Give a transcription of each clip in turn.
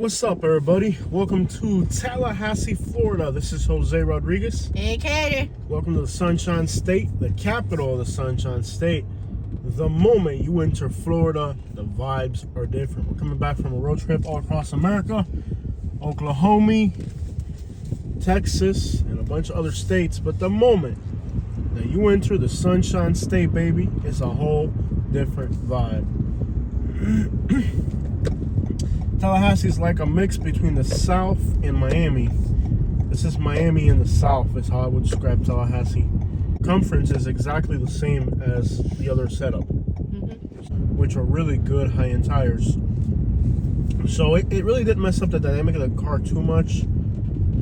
What's up, everybody? Welcome to Tallahassee, Florida. This is Jose Rodriguez. Hey, Katie. Welcome to the Sunshine State, the capital of the Sunshine State. The moment you enter Florida, the vibes are different. We're coming back from a road trip all across America, Oklahoma, Texas, and a bunch of other states. But the moment that you enter the Sunshine State, baby, it's a whole different vibe. Tallahassee is like a mix between the South and Miami. This is Miami in the South, is how I would describe Tallahassee. Circumference is exactly the same as the other setup, which are really good high-end tires. So it really didn't mess up the dynamic of the car too much.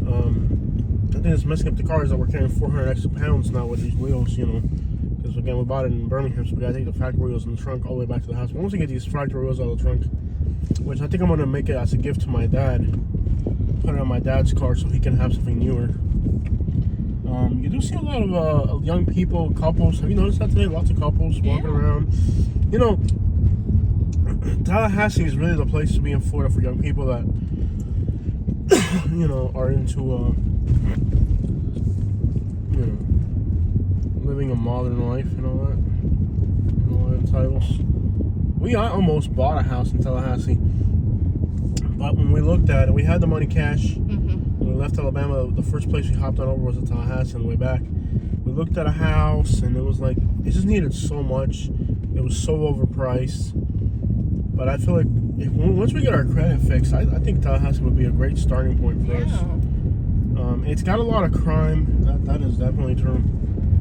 I think it's messing up the car is that we're carrying 400 extra pounds now with these wheels, you know. Because again, we bought it in Birmingham, so we gotta take the factory wheels in the trunk all the way back to the house. But once we get these factory wheels out of the trunk, which I think I'm gonna make it as a gift to my dad, put it on my dad's car so he can have something newer. You do see a lot of young people, couples. Have you noticed that today? Lots of couples walking around. You know, Tallahassee is really the place to be in Florida for young people that, you know, are into, you know, living a modern life and all that. And all that titles. I almost bought a house in Tallahassee, but when we looked at it, we had the money cash. When we left Alabama, the first place we hopped on over was at Tallahassee on the way back. We looked at a house, and it was like, it just needed so much. It was so overpriced. But I feel like once we get our credit fixed, I think Tallahassee would be a great starting point for us. It's got a lot of crime. That is definitely true.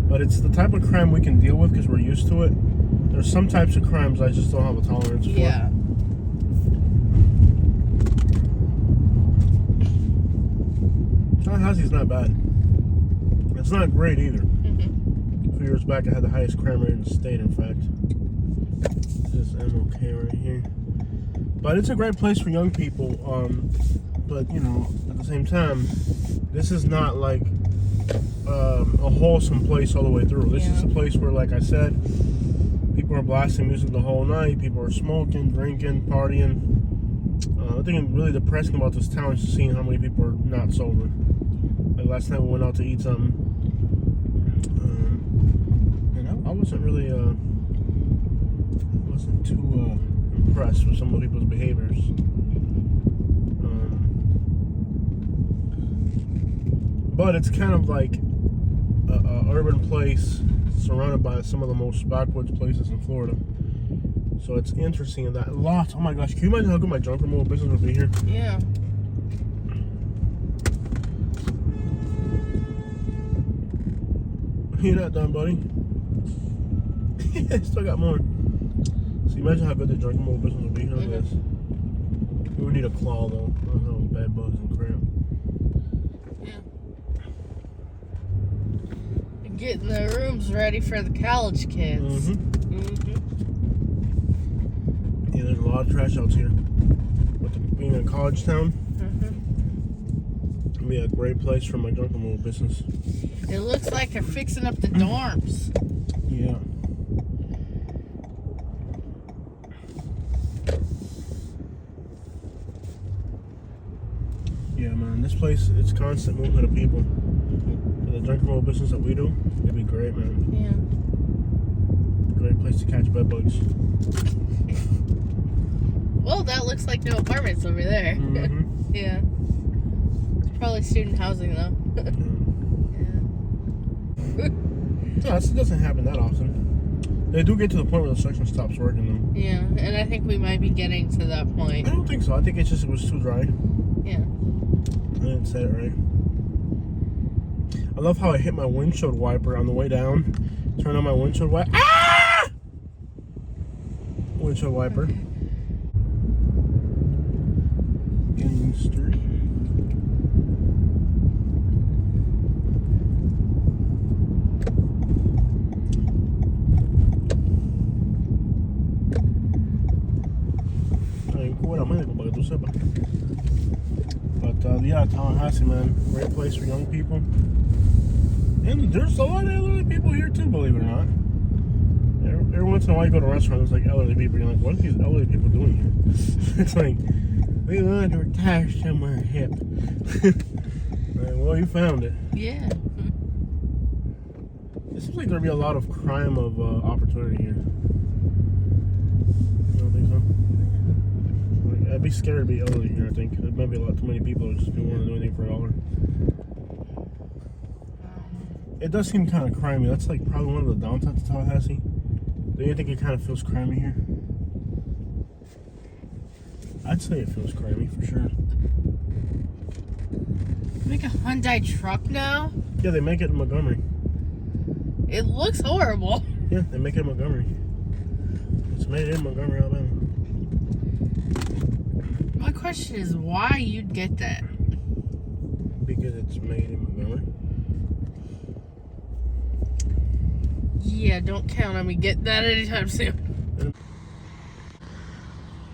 But it's the type of crime we can deal with because we're used to it. There's some types of crimes I just don't have a tolerance for. Yeah. Tallahassee's not bad. It's not great either. A few years back, I had the highest crime rate in the state, in fact. This is MOK right here. But it's a great place for young people. But, you know, at the same time, this is not like a wholesome place all the way through. This is a place where, like I said, people are blasting music the whole night. People are smoking, drinking, partying. I think really depressing about this town is seeing how many people are not sober. Like last night we went out to eat something, and I wasn't really, wasn't too impressed with some of the people's behaviors. But it's kind of like a urban place surrounded by some of the most backwoods places in Florida. So it's interesting in that. Lots. Oh my gosh, can you imagine how good my junk removal business would be here? Yeah. You're not done, buddy. Still got more. So imagine how good the junk removal business would be here. Look at this. We would need a claw though. I don't know, bed bugs and crap. Yeah. Getting the rooms ready for the college kids. Yeah, there's a lot of trash outs here. With being a college town, it'd be a great place for my junk removal business. It looks like they're fixing up the dorms. Yeah. Yeah, man, this place, it's constant movement of people. For the junk removal business that we do, it'd be great, man. Yeah. Great place to catch bed bugs. Well, that looks like no apartments over there. Yeah. It's probably student housing, though. Yeah, it doesn't happen that often. They do get to the point where the section stops working, though. Yeah, and I think we might be getting to that point. I don't think so. I think it's just it was too dry. Yeah. I didn't say it right. I love how I hit my windshield wiper on the way down. Turn on my windshield wiper. Ah! Windshield wiper. Union Street. But yeah, Tallahassee, man, great place for young people. And there's a lot of elderly people here too, believe it or not. Every once in a while you go to a restaurant, there's like elderly people. You're like, what are these elderly people doing here? It's like, We under attack somewhere hip. Right, well, you found it. Yeah. It seems like there'd be a lot of crime of opportunity here. You don't think so? Like, I'd be scared to be elderly here, I think. There might be a lot too many people who just don't want to do anything for $1. It does seem kind of crimey. That's like probably one of the downsides of Tallahassee. Do you think it kind of feels crimey here? I'd say it feels crimey for sure. Make a Hyundai truck now? Yeah, they make it in Montgomery. It looks horrible. Yeah, they make it in Montgomery. It's made in Montgomery, Alabama. My question is why you'd get that? Because it's made in Montgomery. Yeah, don't count on me getting that anytime soon.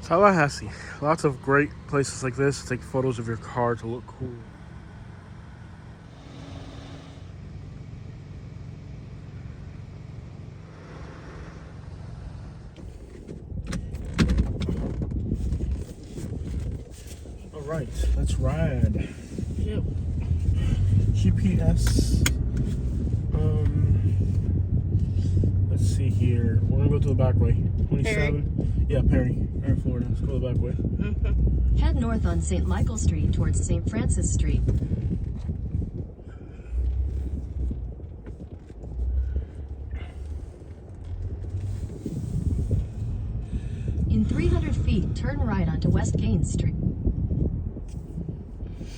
Tallahassee. Lots of great places like this to take photos of your car to look cool. Alright, let's ride. Yep. GPS. Let's see here. We're gonna go to the back way. 27. Perry. Yeah, Perry. Alright, Florida. Let's go the back way. Mm-hmm. Head north on St. Michael Street towards St. Francis Street. In 300 feet, turn right onto West Gaines Street.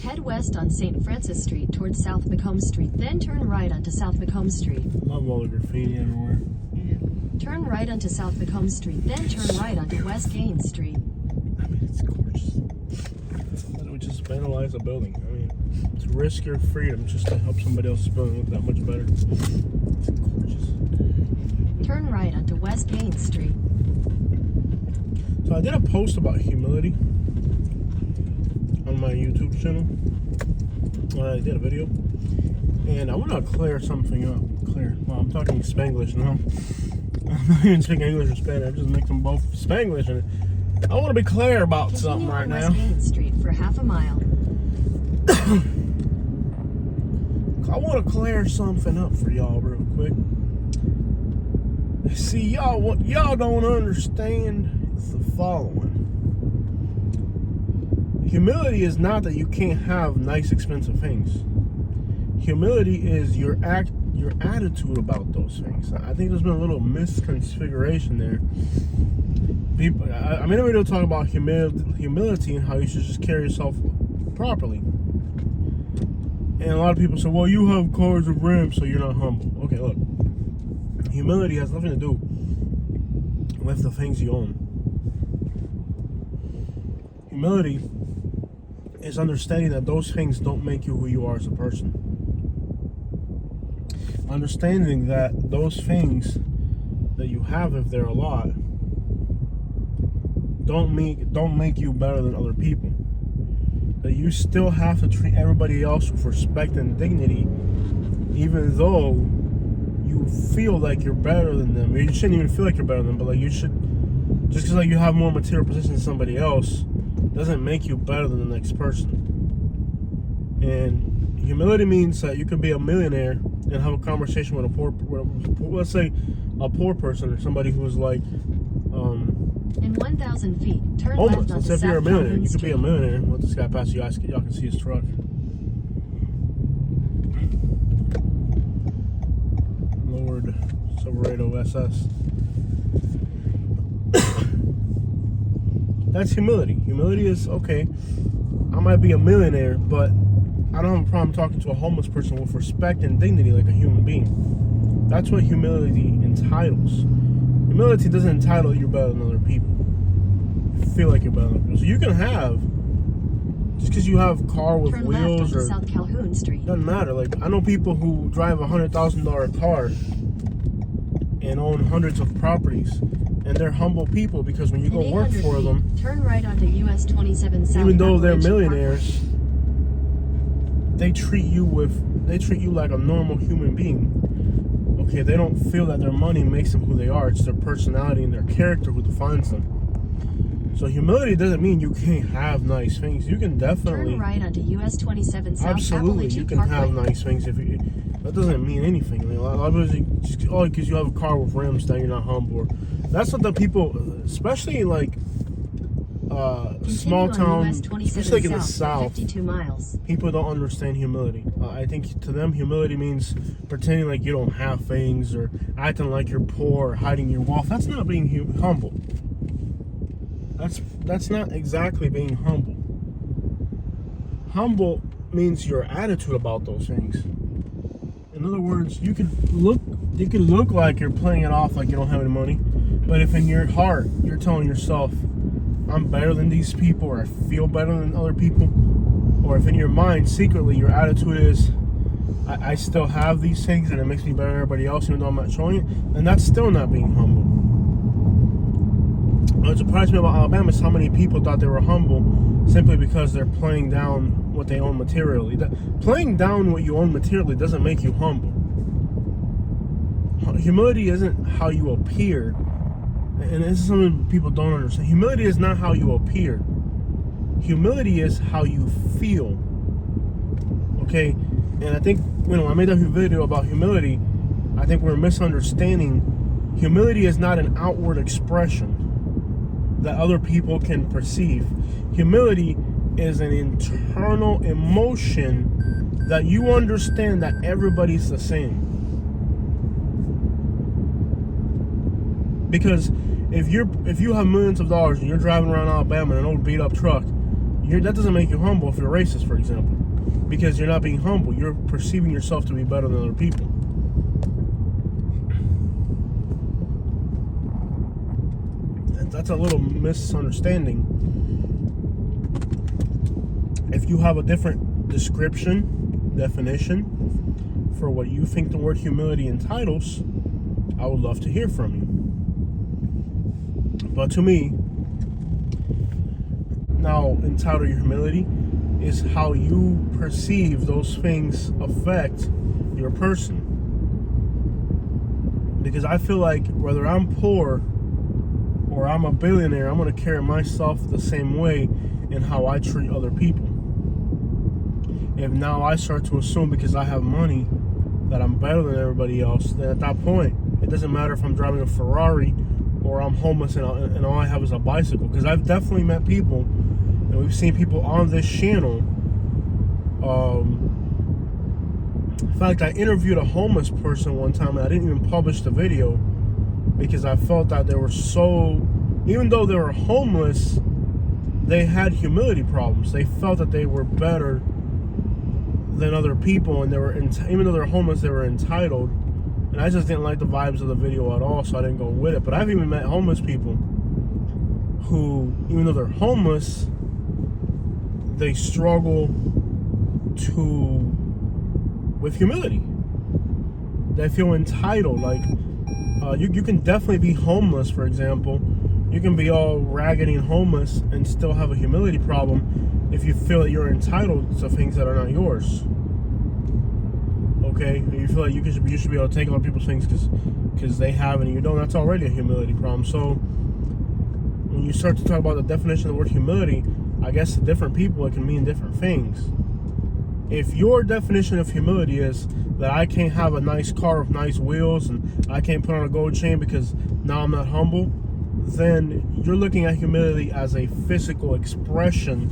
Head west on St. Francis Street towards South Macomb Street, then turn right onto South Macomb Street. Love all the graffiti everywhere. Yeah. Turn right onto South Macomb Street, then turn right onto West Gaines Street. I mean, it's gorgeous. We just vandalize a building. I mean, to risk your freedom just to help somebody else's building look that much better. It's gorgeous. Turn right onto West Gaines Street. So I did a post about humility on my YouTube channel. I did a video. And I want to clear something up. Well, I'm talking Spanglish now. I'm not even speaking English or Spanish. I'm just mixing both Spanglish and I want to be clear about Continue something right on now. West Gaines Street for half a mile. I want to clear something up for y'all real quick. See, y'all, what y'all don't understand is the following. Humility is not that you can't have nice, expensive things. Humility is your attitude about those things. I think there's been a little misconfiguration there. People, I made a video talking about humility and how you should just carry yourself properly. And a lot of people say, well, you have cars with ramps, so you're not humble. Okay, look. Humility has nothing to do with the things you own. Humility is understanding that those things don't make you who you are as a person. Understanding that those things that you have, if they're a lot, don't make you better than other people. That you still have to treat everybody else with respect and dignity, even though you feel like you're better than them. You shouldn't even feel like you're better than them, but like you should. Just because like you have more material possessions than somebody else doesn't make you better than the next person. And humility means that you could be a millionaire and have a conversation with a let's say a poor person or somebody who's like In 1,000 feet, turn homeless. left onto Let's say if you're a South millionaire, Calhoun you could be a Street. millionaire. Let this guy pass you, y'all can see his truck. Lord Silverado SS. That's humility. Humility is, okay, I might be a millionaire, but I don't have a problem talking to a homeless person with respect and dignity like a human being. That's what humility entitles. Humility doesn't entitle you better than other people. You feel like you're better than other people. So you can have, just because you have a car with Turn left wheels onto or South Calhoun Street. doesn't matter. Like, I know people who drive a $100,000 car and own hundreds of properties, and they're humble people because when you go In work 800 for feet, them, turn right onto US 27 South. even though they're Appalachian millionaires, they treat you like a normal human being. Okay, they don't feel that their money makes them who they are. It's their personality and their character who defines them. So humility doesn't mean you can't have nice things. You can definitely, Turn right onto US 27 South absolutely, Appalachian you can Parkway. have nice things. If you, that doesn't mean anything. I mean, a lot of people just, because you have a car with rims, that you're not humble. That's what the people, especially like small Continue on town, US 27 especially like in the South for South, 52 miles. people don't understand humility. I think to them, humility means pretending like you don't have things or acting like you're poor or hiding your wealth. That's not being humble. That's not exactly being humble. Humble means your attitude about those things. In other words, you could look like you're playing it off like you don't have any money, but if in your heart you're telling yourself, I'm better than these people, or I feel better than other people, or if in your mind secretly your attitude is, I still have these things and it makes me better than everybody else even though I'm not showing it, then that's still not being humble. What surprised me about Alabama is how many people thought they were humble simply because they're playing down what they own materially. Playing down what you own materially doesn't make you humble. Humility isn't how you appear. And this is something people don't understand. Humility is not how you appear. Humility is how you feel. Okay? And I think, I made that video about humility. I think we're misunderstanding. Humility is not an outward expression that other people can perceive. Humility is an internal emotion that you understand that everybody's the same. Because if you have millions of dollars and you're driving around Alabama in an old beat up truck, that doesn't make you humble if you're racist, for example. Because you're not being humble. You're perceiving yourself to be better than other people. That's a little misunderstanding. If you have a different definition for what you think the word humility entitles, I would love to hear from you. But to me, now entitled your humility is how you perceive those things affect your person. Because I feel like whether I'm poor or I'm a billionaire, I'm going to carry myself the same way in how I treat other people. If now I start to assume because I have money that I'm better than everybody else, then at that point, it doesn't matter if I'm driving a Ferrari or I'm homeless and all I have is a bicycle. Because I've definitely met people, and we've seen people on this channel. In fact, I interviewed a homeless person one time, and I didn't even publish the video because I felt that they were even though they were homeless, they had humility problems. They felt that they were better than other people, and even though they're homeless, they were entitled. And I just didn't like the vibes of the video at all, so I didn't go with it. But I've even met homeless people who, even though they're homeless, they struggle with humility. They feel entitled. Like you can definitely be homeless, for example. You can be all raggedy and homeless and still have a humility problem if you feel that you're entitled to things that are not yours. Okay, you feel like you should be able to take other people's things because they have it and you don't. That's already a humility problem. So when you start to talk about the definition of the word humility, I guess to different people it can mean different things. If your definition of humility is that I can't have a nice car with nice wheels and I can't put on a gold chain because now I'm not humble, then you're looking at humility as a physical expression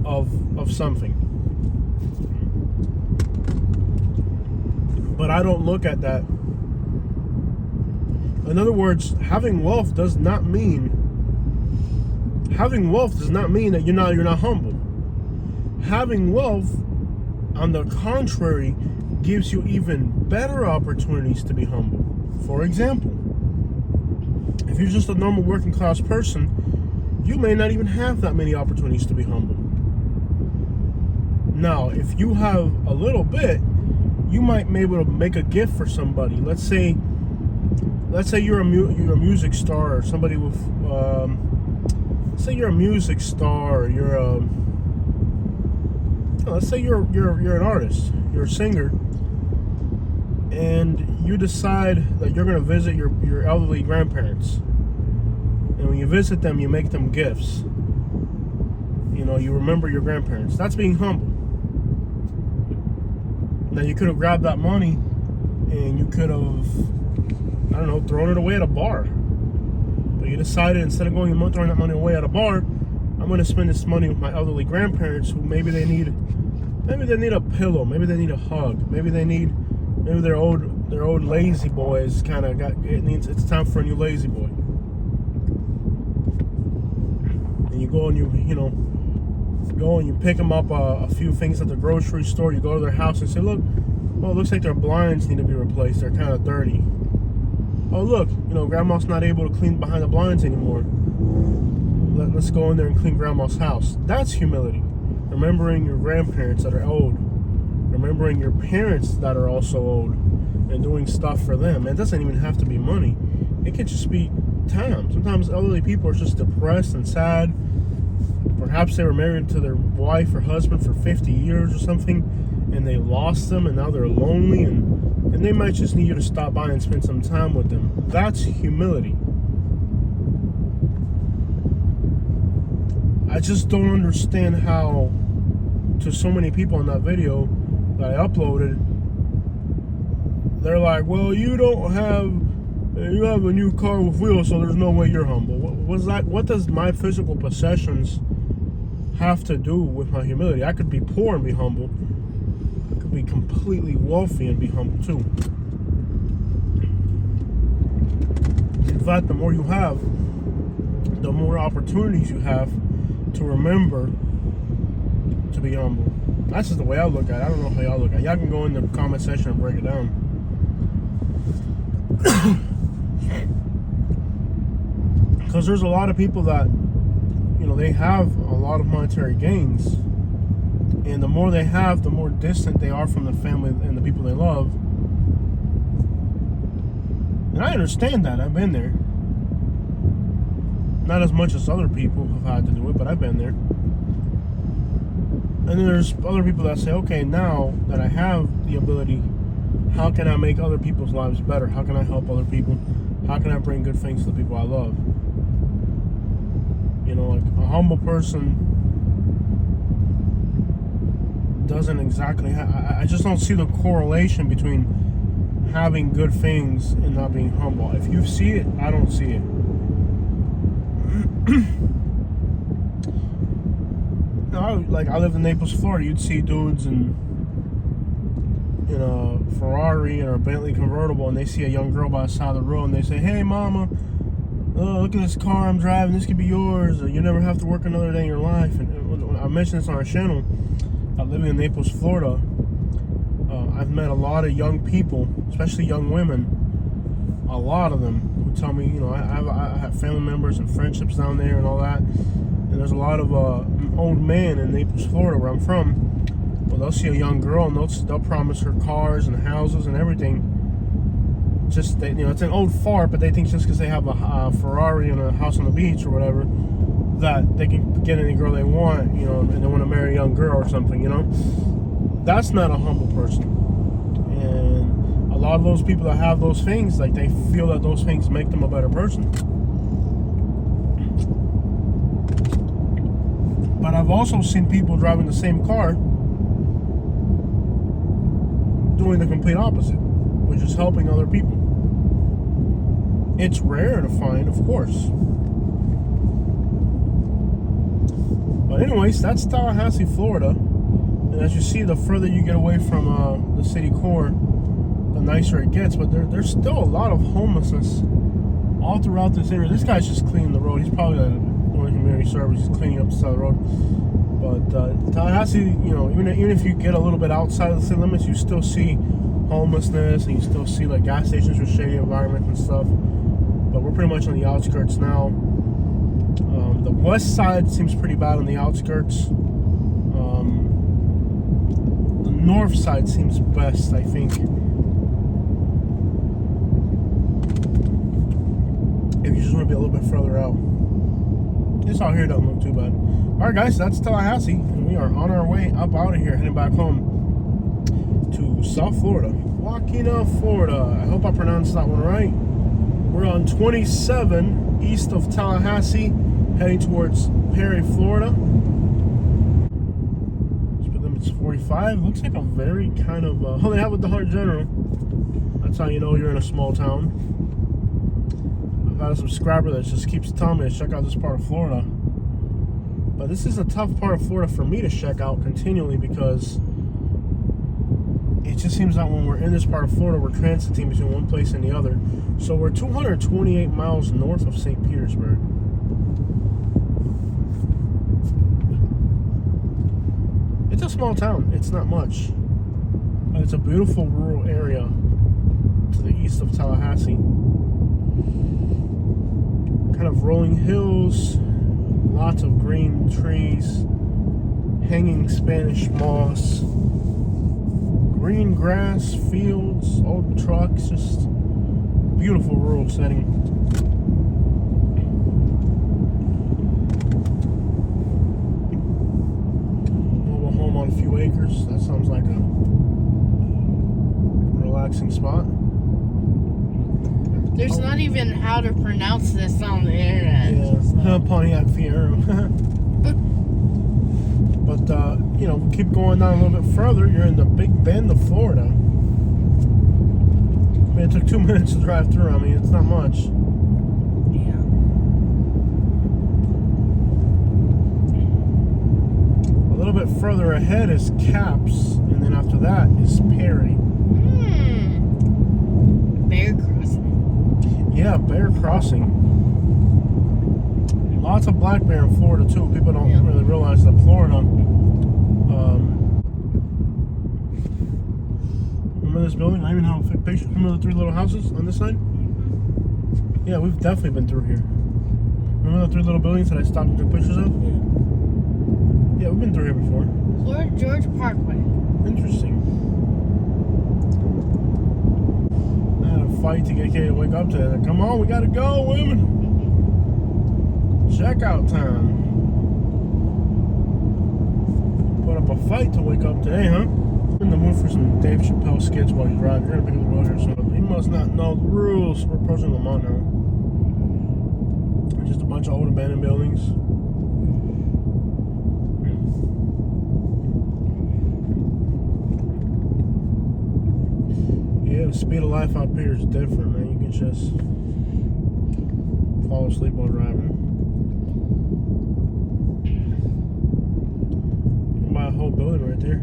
of something. But I don't look at that. In other words, having wealth does not mean that you're not humble. Having wealth, on the contrary, gives you even better opportunities to be humble. For example, if you're just a normal working class person, you may not even have that many opportunities to be humble. Now, if you have a little bit, you might be able to make a gift for somebody. Let's say you're a music star, or somebody with say you're a music star, or let's say you're an artist, you're a singer, and you decide that you're going to visit your elderly grandparents. And know, when you visit them, you make them gifts. You know, you remember your grandparents. That's being humble. Now, you could have grabbed that money and you could have, I don't know, thrown it away at a bar. But you decided, instead of going and throwing that money away at a bar, I'm going to spend this money with my elderly grandparents who maybe they need a pillow, maybe they need a hug, maybe their old lazy boy is kind of it's time for a new lazy boy. And you go and you pick them up a few things at the grocery store. You go to their house and say, look, well, it looks like their blinds need to be replaced. They're kind of dirty. Oh, look, grandma's not able to clean behind the blinds anymore. Let's go in there and clean grandma's house. That's humility. Remembering your grandparents that are old. Remembering your parents that are also old. And doing stuff for them. And it doesn't even have to be money. It could just be time. Sometimes elderly people are just depressed and sad. Perhaps they were married to their wife or husband for 50 years or something, and they lost them, and now they're lonely, and they might just need you to stop by and spend some time with them. That's humility. I just don't understand how, to so many people in that video that I uploaded, they're like, well, you have a new car with wheels, so there's no way you're humble. What does my physical possessions have to do with my humility? I could be poor and be humble. I could be completely wealthy and be humble too. In fact, the more you have, the more opportunities you have to remember to be humble. That's just the way I look at it. I don't know how y'all look at it. Y'all can go in the comment section and break it down. Because there's a lot of people that, they have a lot of monetary gains, and the more they have, the more distant they are from the family and the people they love. And I understand that. I've been there. Not as much as other people have had to do it, but I've been there. And then there's other people that say, okay, now that I have the ability, how can I make other people's lives better? How can I help other people? How can I bring good things to the people I love? Like a humble person doesn't exactly I just don't see the correlation between having good things and not being humble. If you see it, I don't see it. I lived in Naples, Florida. You'd see dudes in a Ferrari or a Bentley convertible, and they see a young girl by the side of the road, and they say, hey, mama, look at this car I'm driving. This could be yours. Or you never have to work another day in your life. And I mentioned this on our channel. Living in Naples, Florida, I've met a lot of young people, especially young women, a lot of them who tell me, I have family members and friendships down there and all that. And there's a lot of old men in Naples, Florida, where I'm from. Well, they'll see a young girl and they'll promise her cars and houses and everything. Just it's an old fart, but they think just because they have a Ferrari and a house on the beach or whatever, that they can get any girl they want, and they want to marry a young girl or something, That's not a humble person. And a lot of those people that have those things, like, they feel that those things make them a better person. But I've also seen people driving the same car doing the complete opposite, which is helping other people. It's rare to find, of course. But anyways, that's Tallahassee, Florida. And as you see, the further you get away from the city core, the nicer it gets. But there's still a lot of homelessness all throughout this area. This guy's just cleaning the road. He's probably doing community service. He's cleaning up the side of the road. But Tallahassee, even if you get a little bit outside of the city limits, you still see homelessness, and you still see like gas stations with shady environments and stuff. But we're pretty much on the outskirts now. The west side seems pretty bad on the outskirts. The north side seems best, I think. If you just want to be a little bit further out. This out here doesn't look too bad. Alright guys, that's Tallahassee, and we are on our way up out of here, heading back home to South Florida. Joaquina, Florida. I hope I pronounced that one right. We're on 27 east of Tallahassee, heading towards Perry, Florida. Speed limit's 45. Looks like a very kind of, oh, they have a Dollar General. That's how you know you're in a small town. I've got a subscriber that just keeps telling me to check out this part of Florida. But this is a tough part of Florida for me to check out continually because it just seems that when we're in this part of Florida, we're transiting between one place and the other. So we're 228 miles north of St. Petersburg. It's a small town. It's not much. But it's a beautiful rural area to the east of Tallahassee. Kind of rolling hills, lots of green trees, hanging Spanish moss, green grass, fields, old trucks, just beautiful rural setting. Mobile home on a few acres. That sounds like a relaxing spot. There's not even how to pronounce this on the internet. Yeah, Pontiac Fiero. But, you know, keep going down a little bit further. You're in the Big Bend of Florida. I mean, it took 2 minutes to drive through. I mean, it's not much. Yeah. A little bit further ahead is Caps, and then after that is Perry. Bear crossing. Yeah, bear crossing. Lots of black bear in Florida too. People don't really realize that Florida. Remember this building? I even have a picture. Remember the 3 little houses on this side? Yeah, we've definitely been through here. Remember the 3 little buildings that I stopped and took pictures of? Yeah, we've been through here before. Lord George Parkway. Interesting. I had a fight to get Kay to wake up today. Like, come on, we gotta go, women. Checkout time. Put up a fight to wake up today, huh? I'm in the mood for some Dave Chappelle skits while he's driving. You're gonna pick up the road here, so he must not know the rules. We're approaching Lamont now. Just a bunch of old abandoned buildings. Yeah, the speed of life out here is different, man. You can just fall asleep while driving. A whole building right there.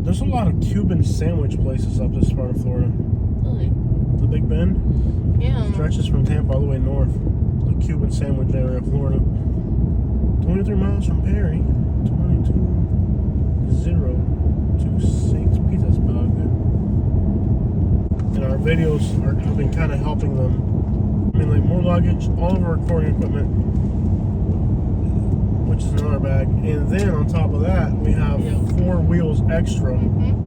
There's a lot of Cuban sandwich places up this part of Florida. Really? The Big Bend? Yeah. Stretches from Tampa all the way north. The Cuban sandwich area of Florida. 23 miles from Perry. 22,026 pizzas bug. And our videos have been kind of helping them. I mean, like more luggage, all of our recording equipment, which is another bag, and then on top of that we have 4 wheels extra